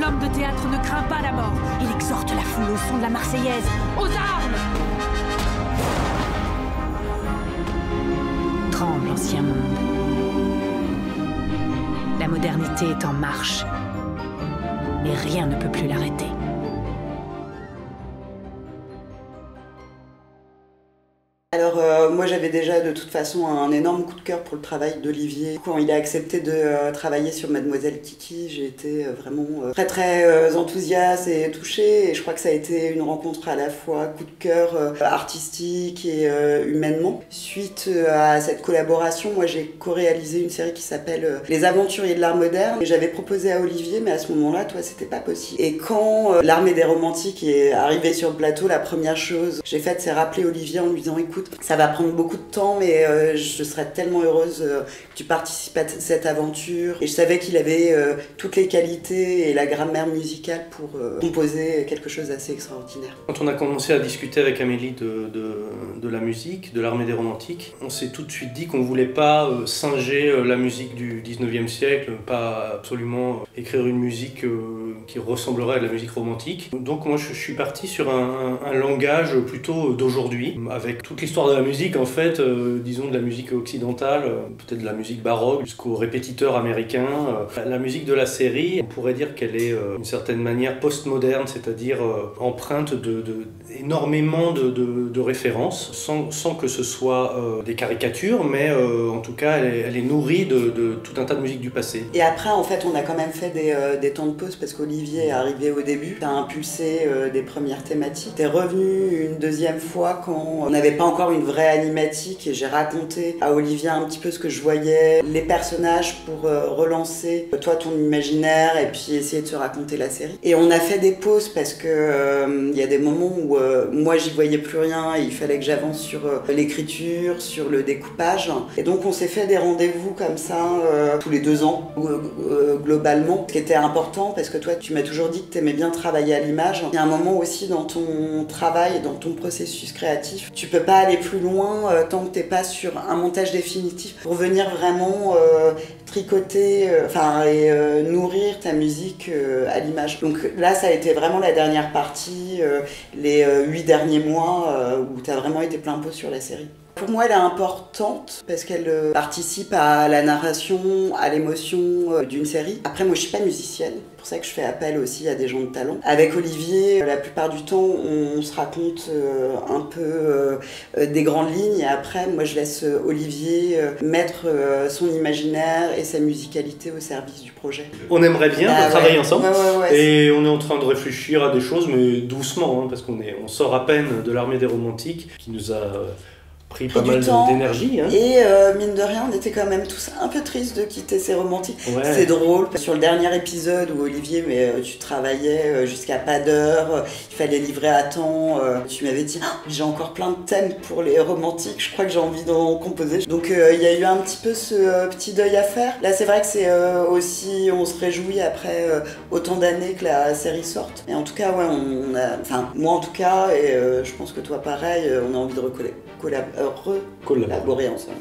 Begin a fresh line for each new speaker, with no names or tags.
L'homme de théâtre ne craint pas la mort. Il exhorte la foule au son de la Marseillaise. Aux armes! Tremble, ancien monde. La modernité est en marche. Et rien ne peut plus l'arrêter.
Alors moi j'avais déjà de toute façon un énorme coup de cœur pour le travail d'Olivier. Quand il a accepté de travailler sur Mademoiselle Kiki, j'ai été vraiment très enthousiaste et touchée, et je crois que ça a été une rencontre à la fois coup de cœur artistique et humainement. Suite à cette collaboration, moi j'ai co-réalisé une série qui s'appelle Les Aventuriers de l'Art Moderne, et j'avais proposé à Olivier, mais à ce moment-là, toi, c'était pas possible. Et quand l'Armée des Romantiques est arrivée sur le plateau, la première chose que j'ai faite, c'est rappeler Olivier en lui disant: écoute, ça va prendre beaucoup de temps, mais je serais tellement heureuse que tu participes à cette aventure. Et je savais qu'il avait toutes les qualités et la grammaire musicale pour composer quelque chose d'assez extraordinaire.
Quand on a commencé à discuter avec Amélie de la musique, de l'Armée des Romantiques, on s'est tout de suite dit qu'on ne voulait pas singer la musique du 19e siècle, pas absolument écrire une musique qui ressemblerait à de la musique romantique. Donc moi je suis parti sur un langage plutôt d'aujourd'hui, avec toute l'histoire de la musique en fait, disons de la musique occidentale, peut-être de la musique baroque jusqu'aux répétiteurs américains. La musique de la série, on pourrait dire qu'elle est d'une certaine manière postmoderne, c'est-à-dire empreinte énormément de références, sans que ce soit des caricatures, mais en tout cas elle est nourrie de tout un tas de musiques du passé.
Et après en fait on a quand même fait des temps de pause parce qu'Olivier est arrivé au début, t'as impulsé des premières thématiques, t'es revenu une deuxième fois quand on n'avait pas encore une vraie animatique, et j'ai raconté à Olivier un petit peu ce que je voyais, les personnages, pour relancer toi ton imaginaire et puis essayer de se raconter la série. Et on a fait des pauses parce que y a des moments où moi j'y voyais plus rien et il fallait que j'avance sur l'écriture, sur le découpage, et donc on s'est fait des rendez-vous comme ça tous les 2 ans globalement, ce qui était important parce que toi tu m'as toujours dit que tu aimais bien travailler à l'image. Il y a un moment aussi dans ton travail, dans ton processus créatif, tu peux pas aller plus loin tant que t'es pas sur un montage définitif pour venir vraiment tricoter et nourrir ta musique à l'image. Donc là ça a été vraiment la dernière partie, les 8 derniers mois où t'as vraiment été plein pot sur la série. Pour moi, elle est importante parce qu'elle participe à la narration, à l'émotion d'une série. Après, moi, je suis pas musicienne. C'est pour ça que je fais appel aussi à des gens de talent. Avec Olivier, la plupart du temps, on se raconte un peu des grandes lignes. Et après, moi, je laisse Olivier mettre son imaginaire et sa musicalité au service du projet.
On aimerait bien travailler ensemble.
Ouais.
Et on est en train de réfléchir à des choses, mais doucement, hein, parce qu'on sort à peine de l'Armée des Romantiques, qui nous a pris pas mal d'énergie. Hein.
Et mine de rien, on était quand même tous un peu tristes de quitter ces romantiques.
Ouais.
C'est drôle. Sur le dernier épisode où Olivier, tu travaillais jusqu'à pas d'heure, il fallait livrer à temps, tu m'avais dit j'ai encore plein de thèmes pour les romantiques, je crois que j'ai envie d'en composer. Donc il y a eu un petit peu ce petit deuil à faire. Là c'est vrai que c'est aussi, on se réjouit après autant d'années que la série sorte. Et en tout cas, ouais, moi en tout cas, et je pense que toi pareil, on a envie de collaborer ensemble.